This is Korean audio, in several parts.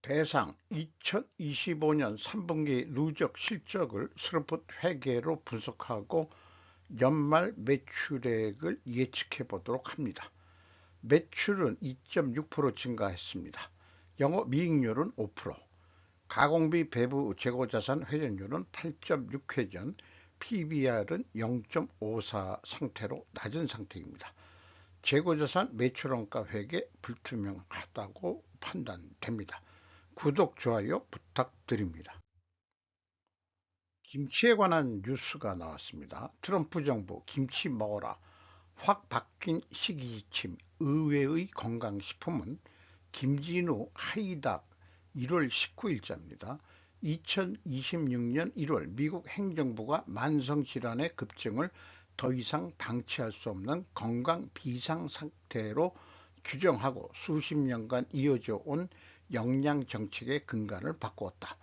대상 2025년 3분기 누적 실적을 스로봇 회계로 분석하고 연말 매출액을 예측해 보도록 합니다. 매출은 2.6% 증가했습니다. 영업이익률은 5%, 가공비 배부 재고자산 회전율은 8.6회전, PBR은 0.54 상태로 낮은 상태입니다. 재고자산 매출원가 회계 불투명하다고 판단됩니다. 구독, 좋아요 부탁드립니다. 김치에 관한 뉴스가 나왔습니다. 트럼프 정부 김치 먹어라. 확 바뀐 시기침 의외의 건강식품은 김진우 하이닥 1월 19일자입니다. 2026년 1월 미국 행정부가 만성질환의 급증을 더 이상 방치할 수 없는 건강 비상 상태로 규정하고 수십 년간 이어져 온 영양 정책의 근간을 바꾸었다.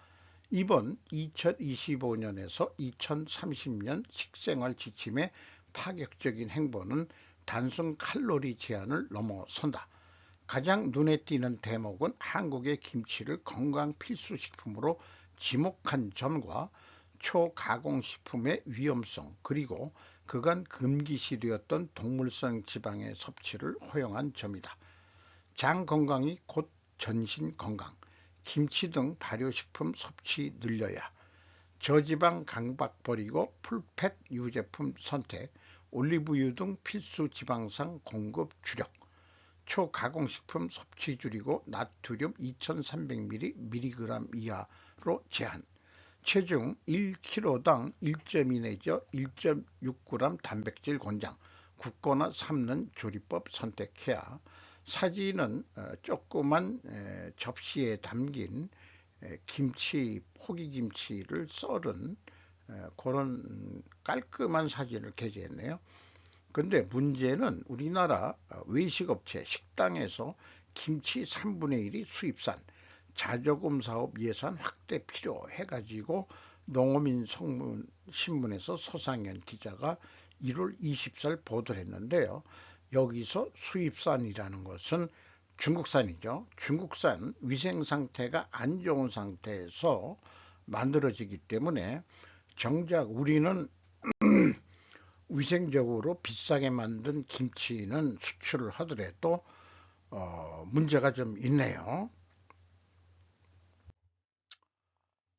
이번 2025년에서 2030년 식생활 지침의 파격적인 행보는 단순 칼로리 제한을 넘어선다. 가장 눈에 띄는 대목은 한국의 김치를 건강 필수식품으로 지목한 점과 초가공식품의 위험성, 그리고 그간 금기시되었던 동물성 지방의 섭취를 허용한 점이다. 장 건강이 곧 전신 건강. 김치 등 발효식품 섭취 늘려야. 저지방 강박 버리고 풀팻 유제품 선택. 올리브유 등 필수 지방산 공급 주력. 초가공식품 섭취 줄이고 나트륨 2300mg 이하로 제한. 체중 1kg당 1.2 내지 1.6g 단백질 권장. 굽거나 삶는 조리법 선택해야. 사진은 조그만 접시에 담긴 김치, 포기김치를 썰은 그런 깔끔한 사진을 게재했네요. 근데 문제는 우리나라 외식업체 식당에서 김치 3분의 1이 수입산, 자조금 사업 예산 확대 필요해가지고 농어민 신문에서 서상현 기자가 1월 20일 보도를 했는데요. 여기서 수입산이라는 것은 중국산이죠. 중국산 위생 상태가 안 좋은 상태에서 만들어지기 때문에 정작 우리는 위생적으로 비싸게 만든 김치는 수출을 하더라도 문제가 좀 있네요.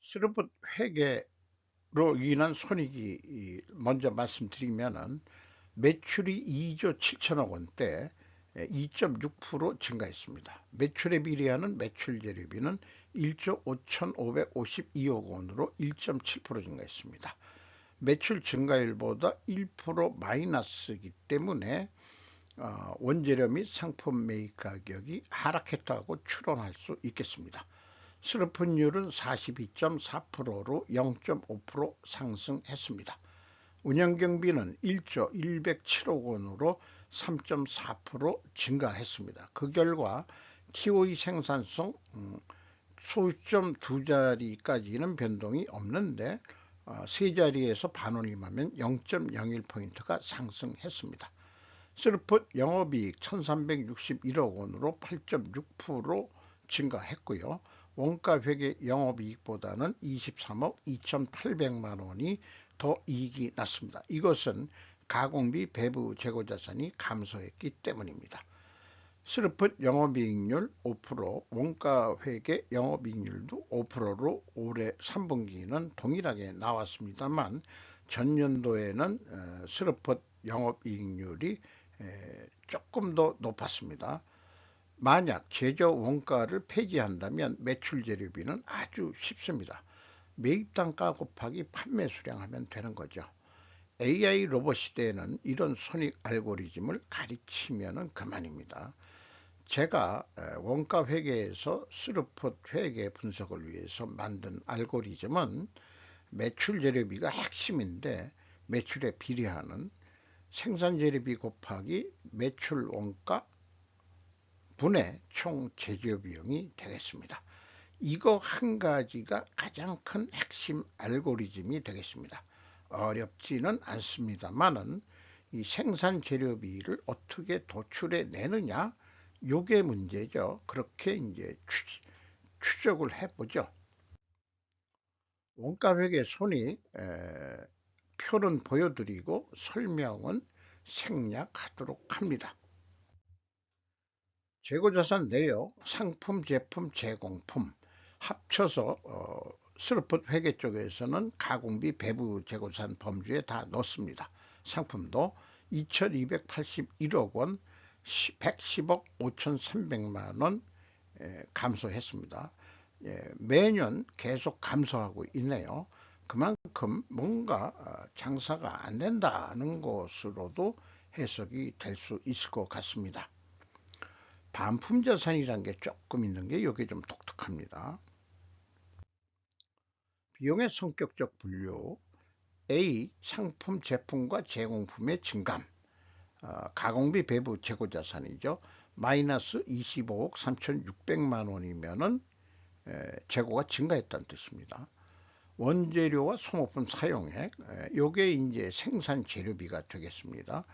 스로봇 회계로 인한 손익이 먼저 말씀드리면은 매출이 2조 7천억 원대 2.6% 증가했습니다. 매출에 비례하는 매출 재료비는 1조 5,552억 원으로 1.7% 증가했습니다. 매출 증가율보다 1% 마이너스이기 때문에 원재료 및 상품 매입 가격이 하락했다고 추론할 수 있겠습니다. 수료분율은 42.4%로 0.5% 상승했습니다. 운영경비는 1조 107억 원으로 3.4% 증가했습니다. 그 결과 TOE 생산성 소점 두 자리까지는 변동이 없는데 세 자리에서 반올림하면 0.01포인트가 상승했습니다. 스루풋 영업이익 1361억 원으로 8.6% 증가했고요. 원가회계 영업이익보다는 23억 2,800만 원이 더 이익이 났습니다. 이것은 가공비 배부 재고자산이 감소했기 때문입니다. 스루풋 영업이익률 5%, 원가회계 영업이익률도 5%로 올해 3분기는 동일하게 나왔습니다만 전년도에는 스루풋 영업이익률이 조금 더 높았습니다. 만약 제조 원가를 폐지한다면 매출 재료비는 아주 쉽습니다. 매입 단가 곱하기 판매 수량 하면 되는 거죠. AI 로봇 시대에는 이런 손익 알고리즘을 가르치면 그만입니다. 제가 원가 회계에서 스루풋 회계 분석을 위해서 만든 알고리즘은 매출 재료비가 핵심인데 매출에 비례하는 생산 재료비 곱하기 매출 원가 분의 총 재료 비용이 되겠습니다. 이거 한 가지가 가장 큰 핵심 알고리즘이 되겠습니다. 어렵지는 않습니다만은 이 생산 재료비를 어떻게 도출해 내느냐, 요게 문제죠. 그렇게 이제 추적을 해보죠. 원가회계 손익 표는 보여드리고 설명은 생략하도록 합니다. 재고자산 내역, 상품, 제품, 제공품 합쳐서 스루풋 회계 쪽에서는 가공비, 배부 재고자산 범주에 다 넣습니다. 상품도 2281억 원, 110억 5300만 원 감소했습니다. 매년 계속 감소하고 있네요. 그만큼 뭔가 장사가 안 된다는 것으로도 해석이 될 수 있을 것 같습니다. 반품 자산이라는 게 조금 있는 게 이게 좀 독특합니다. 비용의 성격적 분류 A. 상품, 제품과 제공품의 증감 가공비, 배부, 재고자산이죠. 마이너스 25억 3,600만 원이면은 재고가 증가했다는 뜻입니다. 원재료와 소모품 사용액, 요게 이제 생산 재료비가 되겠습니다.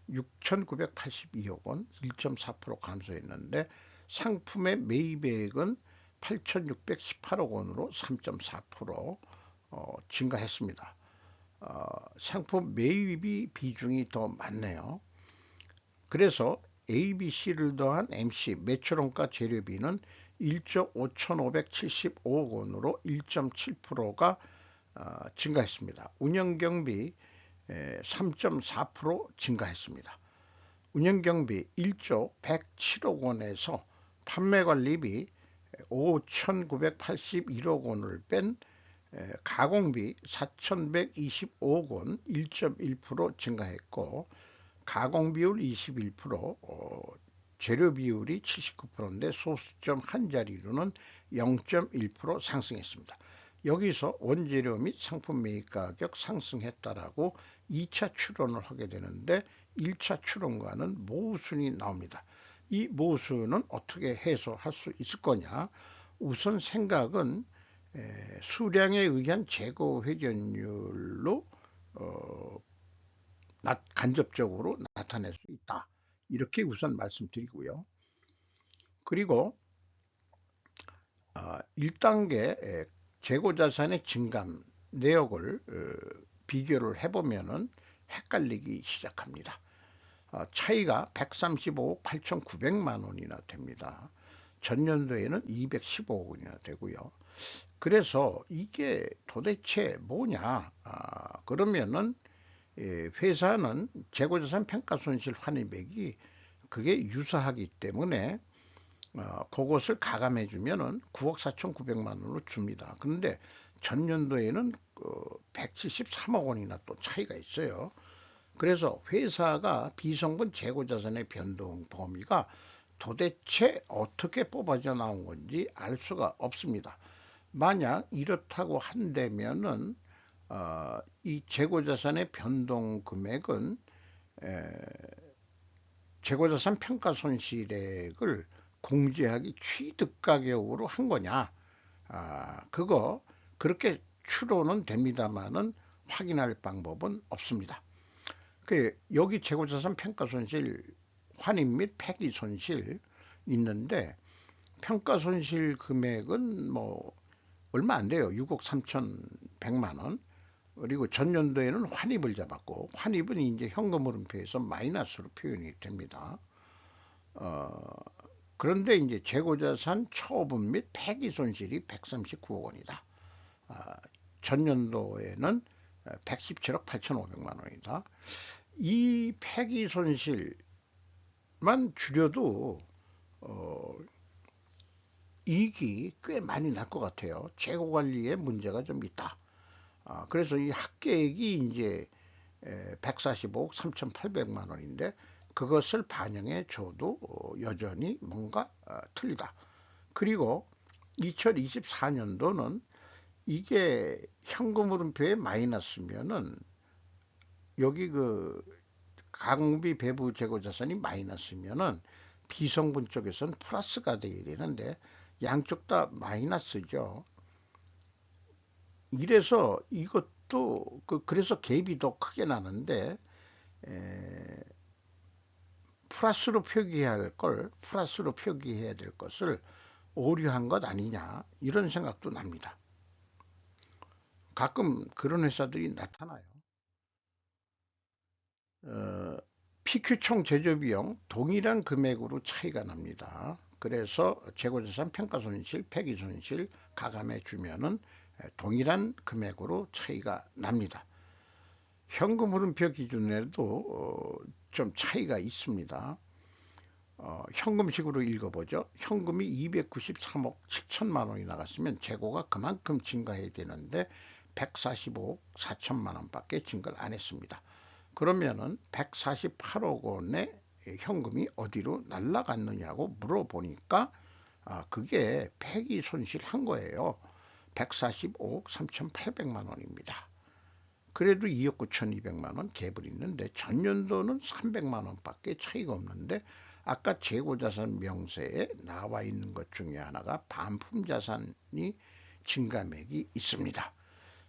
6,982억 원, 1.4% 감소했는데 상품의 매입액은 8,618억 원으로 3.4% 증가했습니다. 상품 매입이 비중이 더 많네요. 그래서 ABC를 더한 MC 매출원가 재료비는 1조 5,575억 원으로 1.7%가 증가했습니다. 운영경비 3.4% 증가했습니다. 운영경비 1조 107억 원에서 판매관리비 5,981억 원을 뺀 가공비 4,125억 원 1.1% 증가했고 가공비율 21%, 재료 비율이 79%인데 소수점 한 자리로는 0.1% 상승했습니다. 여기서 원재료 및 상품 매입 가격 상승했다라고 2차 추론을 하게 되는데 1차 추론과는 모순이 나옵니다. 이 모순은 어떻게 해소할 수 있을 거냐? 우선 생각은 수량에 의한 재고 회전율로 간접적으로 나타낼 수 있다. 이렇게 우선 말씀드리고요. 그리고 1단계 재고자산의 증감 내역을 비교를 해보면 헷갈리기 시작합니다. 차이가 135억 8,900만 원이나 됩니다. 전년도에는 215억 원이나 되고요. 그래서 이게 도대체 뭐냐? 그러면은 회사는 재고자산 평가손실 환입액이 그게 유사하기 때문에 그것을 가감해 주면은 9억 4,900만 원으로 줍니다. 그런데 전년도에는 173억 원이나 또 차이가 있어요. 그래서 회사가 비성분 재고자산의 변동 범위가 도대체 어떻게 뽑아져 나온 건지 알 수가 없습니다. 만약 이렇다고 한다면은 이 재고자산의 변동 금액은 재고자산 평가손실액을 공제하기 취득가격으로 한 거냐? 그거 그렇게 추론은 됩니다만은 확인할 방법은 없습니다. 여기 재고자산 평가손실 환입 및 폐기손실 있는데 평가손실 금액은 뭐 얼마 안 돼요. 6억 3,100만 원. 그리고 전년도에는 환입을 잡았고 환입은 이제 현금흐름표에서 마이너스로 표현이 됩니다. 그런데 이제 재고자산 처분 및 폐기 손실이 139억 원이다. 전년도에는 117억 8,500만 원이다. 이 폐기 손실만 줄여도 이익이 꽤 많이 날 것 같아요. 재고 관리에 문제가 좀 있다. 그래서 이 합계액이 이제 145억 3,800만 원인데 그것을 반영해 줘도 여전히 뭔가 틀리다. 그리고 2024년도는 이게 현금흐름표에 마이너스면은 여기 그 가공비 배부 재고자산이 마이너스면은 비성분 쪽에서는 플러스가 돼야 되는데 양쪽 다 마이너스죠. 이래서 이것도 그래서 갭이 더 크게 나는데 플러스로 표기해야 할 걸 플러스로 표기해야 될 것을 오류한 것 아니냐 이런 생각도 납니다. 가끔 그런 회사들이 나타나요. 어, PQ총 제조 비용 동일한 금액으로 차이가 납니다. 그래서 재고자산 평가손실, 폐기손실 가감해 주면은 동일한 금액으로 차이가 납니다. 현금 흐름표 기준에도 좀 차이가 있습니다. 현금식으로 읽어보죠. 현금이 293억 7천만 원이 나갔으면 재고가 그만큼 증가해야 되는데 145억 4천만 원밖에 증가를 안 했습니다. 그러면은 148억 원의 현금이 어디로 날라갔느냐고 물어보니까 그게 폐기 손실한 거예요. 145억 3,800만 원입니다. 그래도 2억 9,200만 원 갭을 있는데 전년도는 300만 원밖에 차이가 없는데 아까 재고자산 명세에 나와 있는 것 중에 하나가 반품자산이 증감액이 있습니다.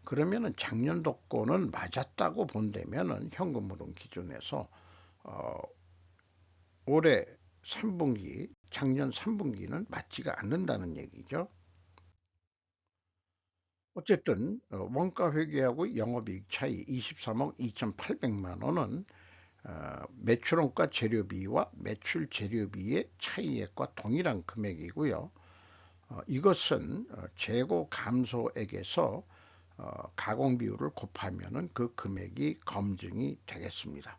그러면은 작년도 거는 맞았다고 본다면은 현금흐름 기준에서 어, 올해 3분기, 작년 3분기는 맞지가 않는다는 얘기죠. 어쨌든 원가 회계하고 영업이익 차이 23억 2,800만 원은 매출원가 재료비와 매출 재료비의 차이액과 동일한 금액이고요. 이것은 재고 감소액에서 가공 비율을 곱하면은 그 금액이 검증이 되겠습니다.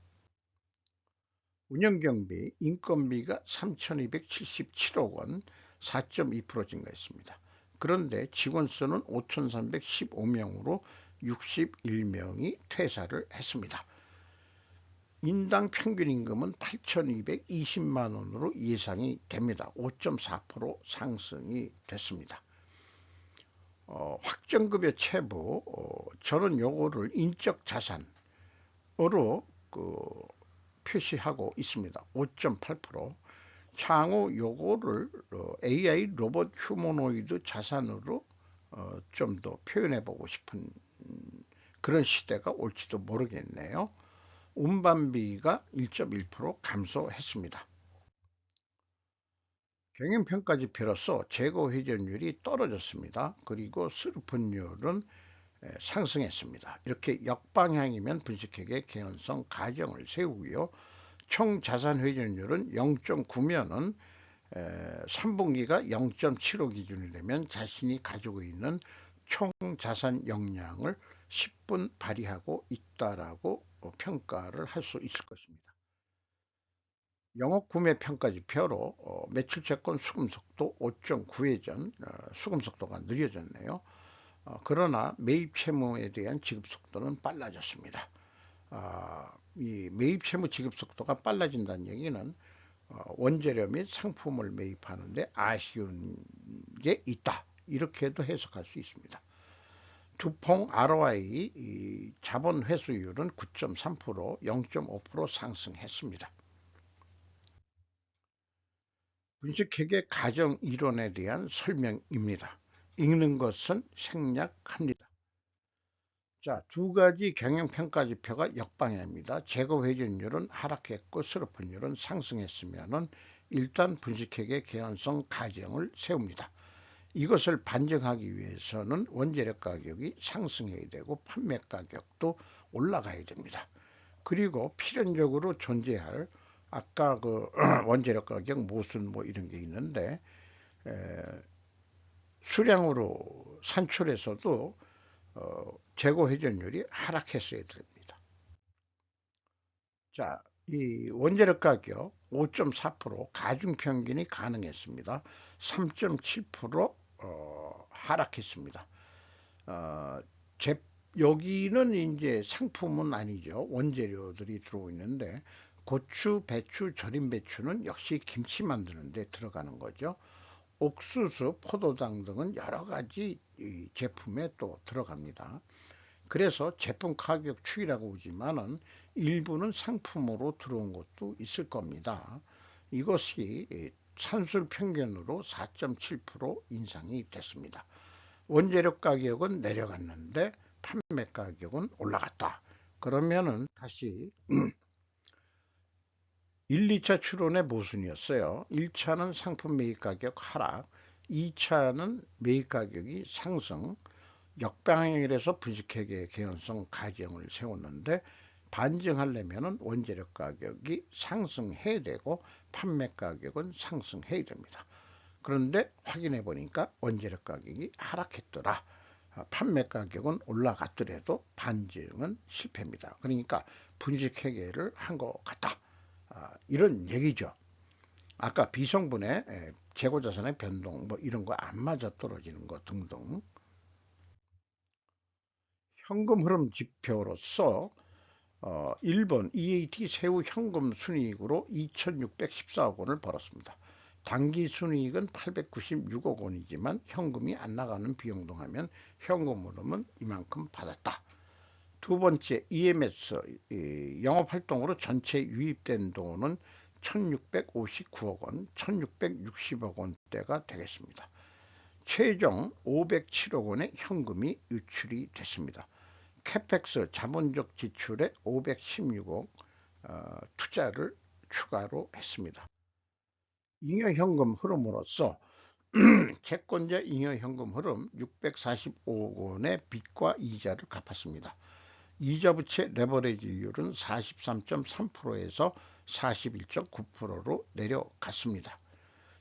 운영경비, 인건비가 3,277억 원, 4.2% 증가했습니다. 그런데 직원 수는 5,315명으로 61명이 퇴사를 했습니다. 인당 평균 임금은 8,220만 원으로 예상이 됩니다. 5.4% 상승이 됐습니다. 확정급여 체부, 저는 요거를 인적 자산으로 그 표시하고 있습니다. 5.8%. 향후 요거를 AI 로봇 휴머노이드 자산으로 좀 더 표현해 보고 싶은 그런 시대가 올지도 모르겠네요. 운반비가 1.1% 감소했습니다. 경영평가지표로서 재고 회전율이 떨어졌습니다. 그리고 슬픈율은 상승했습니다. 이렇게 역방향이면 분식회계 개연성 가정을 세우고요. 총 자산 회전율은 0.9면은 3분기가 0.75 기준이 되면 자신이 가지고 있는 총 자산 역량을 10분 발휘하고 있다라고 평가를 할 수 있을 것입니다. 영업 구매 평가 지표로 매출 채권 수금 속도 5.9회전 수금 속도가 느려졌네요. 그러나 매입 채무에 대한 지급 속도는 빨라졌습니다. 이 매입 채무 지급 속도가 빨라진다는 얘기는 원재료 및 상품을 매입하는데 아쉬운 게 있다. 이렇게도 해석할 수 있습니다. 두퐁 ROI 자본 회수율은 9.3%, 0.5% 상승했습니다. 분식회계 가정 이론에 대한 설명입니다. 읽는 것은 생략합니다. 자, 두 가지 경영평가 지표가 역방향입니다. 재고 회전율은 하락했고 슬로픈율은 상승했으면은 일단 분식회계 개연성 가정을 세웁니다. 이것을 반증하기 위해서는 원재료 가격이 상승해야 되고 판매 가격도 올라가야 됩니다. 그리고 필연적으로 존재할 아까 그 원재료 가격 모순 뭐 이런 게 있는데 수량으로 산출해서도 재고 회전율이 하락했어야 됩니다. 자, 이 원재료 가격 5.4% 가중 평균이 가능했습니다. 3.7% 하락했습니다. 어, 제, 여기는 이제 상품은 아니죠. 원재료들이 들어오고 있는데 고추, 배추, 절임 배추는 역시 김치 만드는 데 들어가는 거죠. 옥수수, 포도당 등은 여러 가지 제품에 또 들어갑니다. 그래서 제품 가격 추이라고 보지만은 일부는 상품으로 들어온 것도 있을 겁니다. 이것이 산술 평균으로 4.7% 인상이 됐습니다. 원재료 가격은 내려갔는데 판매 가격은 올라갔다. 그러면은 다시 1, 2차 추론의 모순이었어요. 1차는 상품 매입 가격 하락, 2차는 매입 가격이 상승, 역방향이라서 분식회계 개연성 가정을 세웠는데 반증하려면 원재료 가격이 상승해야 되고 판매 가격은 상승해야 됩니다. 그런데 확인해 보니까 원재료 가격이 하락했더라. 판매 가격은 올라갔더라도 반증은 실패입니다. 그러니까 분식회계를 한 것 같다. 이런 얘기죠. 아까 비성분의 재고자산의 변동 뭐 이런 거 안 맞아 떨어지는 거 등등. 현금 흐름 지표로서 1번 EAT 세후 현금 순이익으로 2,614억 원을 벌었습니다. 당기 순이익은 896억 원이지만 현금이 안 나가는 비용도 하면 현금 흐름은 이만큼 받았다. 두 번째 EMS 영업활동으로 전체 유입된 돈은 1,659억 원, 1,660억 원대가 되겠습니다. 최종 507억 원의 현금이 유출이 됐습니다. 캐펙스 자본적 지출에 516억 투자를 추가로 했습니다. 잉여현금 흐름으로서 채권자 잉여현금 흐름 645억 원의 빚과 이자를 갚았습니다. 이자부채 레버리지율은 43.3%에서 41.9%로 내려갔습니다.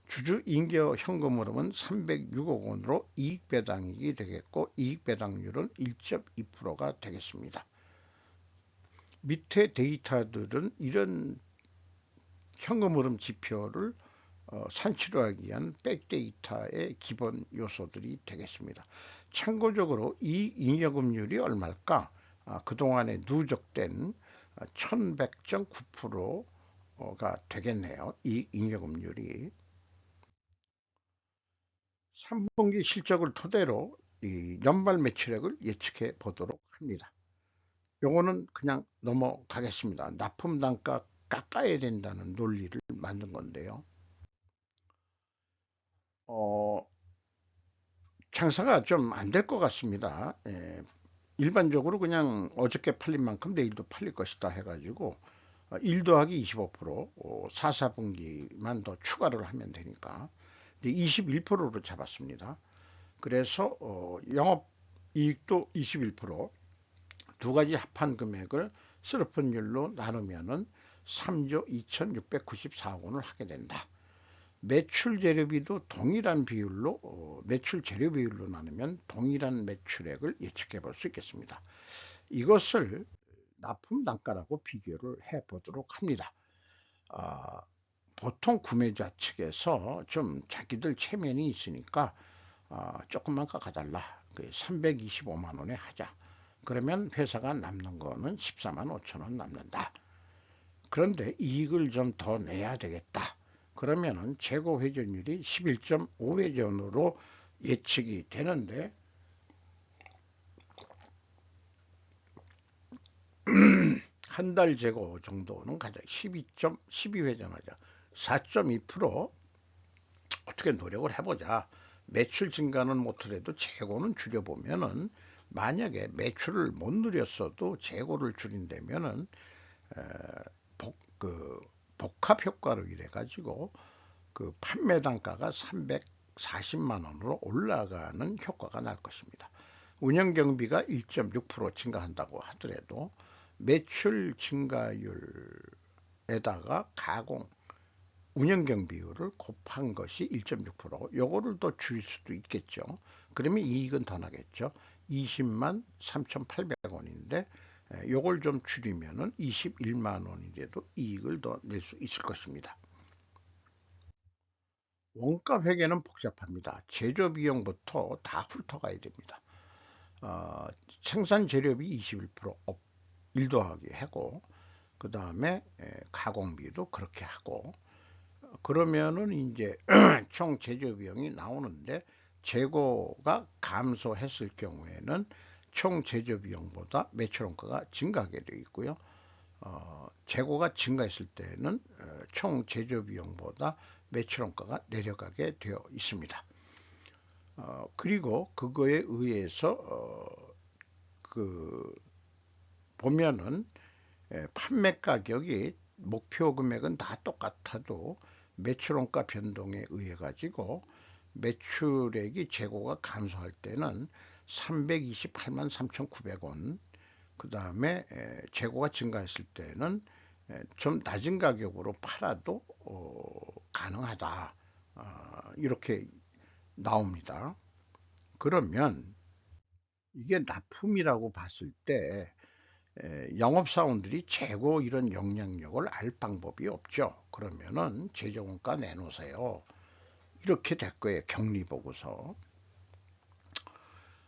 주주 잉여 현금 흐름은 306억 원으로 이익배당이 되겠고 이익배당률은 1.2%가 되겠습니다. 밑에 데이터들은 이런 현금 흐름 지표를 산출하기 위한 백데이터의 기본 요소들이 되겠습니다. 참고적으로 이 잉여금률이 얼마일까? 그동안에 누적된 1100.9%가 되겠네요. 이 잉여금률이. 3분기 실적을 토대로 이 연말 매출액을 예측해 보도록 합니다. 요거는 그냥 넘어가겠습니다. 납품 단가 깎아야 된다는 논리를 만든 건데요. 어, 장사가 좀 안 될 것 같습니다. 일반적으로 그냥 어저께 팔린 만큼 내일도 팔릴 것이다 해가지고 1 더하기 25% 4, 4분기만 더 추가를 하면 되니까 21%로 잡았습니다. 그래서 영업이익도 21%두 가지 합한 금액을 슬픈율로 나누면은 3조 2,694억 원을 하게 된다. 매출 재료비도 동일한 비율로 매출 재료 비율로 나누면 동일한 매출액을 예측해 볼 수 있겠습니다. 이것을 납품 단가라고 비교를 해 보도록 합니다. 아, 보통 구매자 측에서 좀 자기들 체면이 있으니까 조금만 깎아달라. 325만 원에 하자. 그러면 회사가 남는 거는 14만 5천 원 남는다. 그런데 이익을 좀 더 내야 되겠다. 그러면은 재고 회전율이 11.5회전으로 예측이 되는데 한 달 재고 정도는 가자. 12회전하자. 4.2% 어떻게 노력을 해보자. 매출 증가는 못하더라도 재고는 줄여보면은 만약에 매출을 못 누렸어도 재고를 줄인다면은 복합 효과로 인해 가지고 그 판매 단가가 340만 원으로 올라가는 효과가 날 것입니다. 운영 경비가 1.6% 증가한다고 하더라도 매출 증가율에다가 가공 운영 경비율을 곱한 것이 1.6%, 요거를 더 줄일 수도 있겠죠. 그러면 이익은 더 나겠죠. 20만 3,800원인데 요걸 좀 줄이면은 21만 원인데도 이익을 더 낼 수 있을 것입니다. 원가 회계는 복잡합니다. 재료 비용부터 다 훑어가야 됩니다. 생산 재료비 21% 1 더하기 하고 그 다음에 가공비도 그렇게 하고 그러면은 이제 총 제조 비용이 나오는데 재고가 감소했을 경우에는 총 제조 비용보다 매출 원가가 증가하게 되어 있고요. 재고가 증가했을 때는 총 제조 비용보다 매출 원가가 내려가게 되어 있습니다. 그리고 그거에 의해서 그 보면은 판매 가격이 목표 금액은 다 똑같아도 매출 원가 변동에 의해 가지고 매출액이 재고가 감소할 때는 328만 3,900원, 그 다음에 재고가 증가했을 때는 좀 낮은 가격으로 팔아도 가능하다. 이렇게 나옵니다. 그러면 이게 납품이라고 봤을 때 영업사원들이 재고 이런 영향력을 알 방법이 없죠. 그러면은 제조원가 내놓으세요. 이렇게 될 거예요. 격리보고서.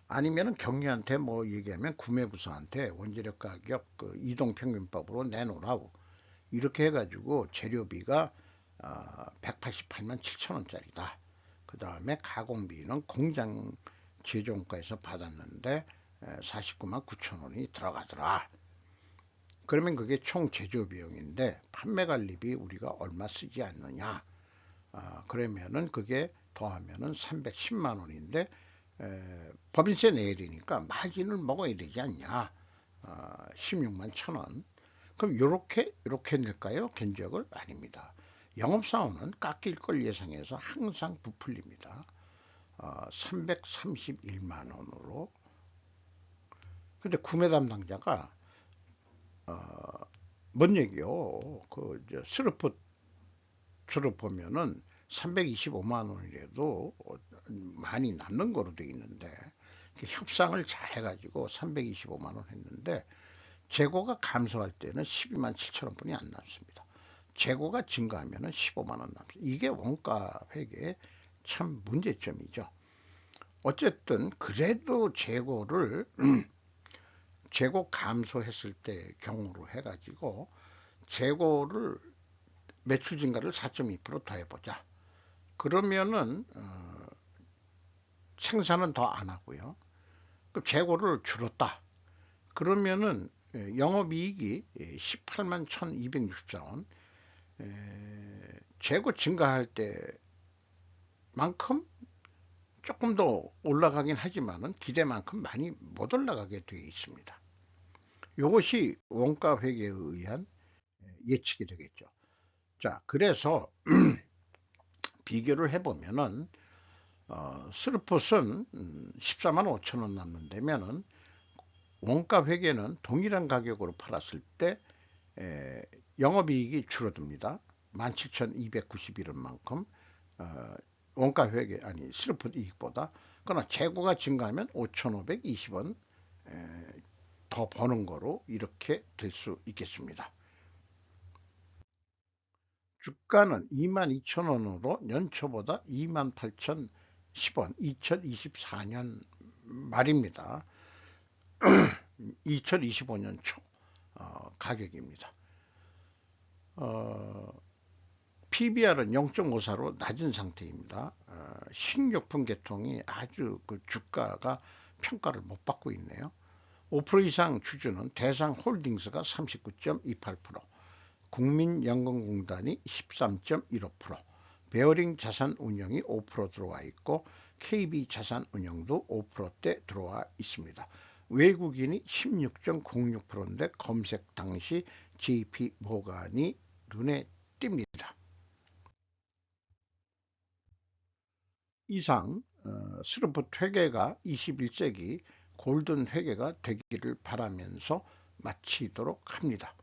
아니면은 경리한테 뭐 얘기하면 구매부서한테 원재료 가격 그 이동평균법으로 내놓으라고 이렇게 해가지고 재료비가 188만 7천 원짜리다. 그 다음에 가공비는 공장 제조원가에서 받았는데 49만 9천 원이 들어가더라. 그러면 그게 총 제조 비용인데 판매 관리비 우리가 얼마 쓰지 않느냐. 그러면은 그게 더하면은 310만 원인데 법인세 내야 되니까 마진을 먹어야 되지 않냐. 16만 1천 원. 그럼 요렇게 낼까요? 견적을? 아닙니다. 영업사원은 깎일 걸 예상해서 항상 부풀립니다. 331만 원으로. 근데 구매 담당자가 뭔 얘기요? 스르포트를 보면은 325만 원이라도 많이 남는 거로 돼 있는데 협상을 잘 해가지고 325만 원 했는데 재고가 감소할 때는 12만 7천 원뿐이 안 남습니다. 재고가 증가하면 15만 원 남습니다. 이게 원가 회계의 참 문제점이죠. 어쨌든 그래도 재고 감소했을 때 경우로 해가지고 재고를 매출 증가를 4.2% 더해보자. 그러면은 생산은 더 안 하고요. 그 재고를 줄였다. 그러면은 영업이익이 18만 1,264원. 재고 증가할 때만큼 조금 더 올라가긴 하지만은 기대만큼 많이 못 올라가게 되어 있습니다. 이것이 원가 회계에 의한 예측이 되겠죠. 자, 그래서 비교를 해보면은 스루폿은 14만 5천 원 남는다면은 원가 회계는 동일한 가격으로 팔았을 때 영업이익이 줄어듭니다. 17,291원만큼 원가 회계 아니 스루폿 이익보다. 그러나 재고가 증가하면 5,520원 더 버는 거로 이렇게 될 수 있겠습니다. 주가는 22,000원으로 연초보다 28,010원 2024년 말입니다. 2025년 초 가격입니다. PBR은 0.54로 낮은 상태입니다. 식료품 계통이 아주 그 주가가 평가를 못 받고 있네요. 5% 이상 주주는 대상홀딩스가 39.28%, 국민연금공단이 13.15%, 베어링 자산운용이 5% 들어와 있고 KB자산운용도 5%대 들어와 있습니다. 외국인이 16.06%인데 검색 당시 JP모간이 눈에 띕니다. 이상 스루폿 회계가 21세기 골든 회계가 되기를 바라면서 마치도록 합니다.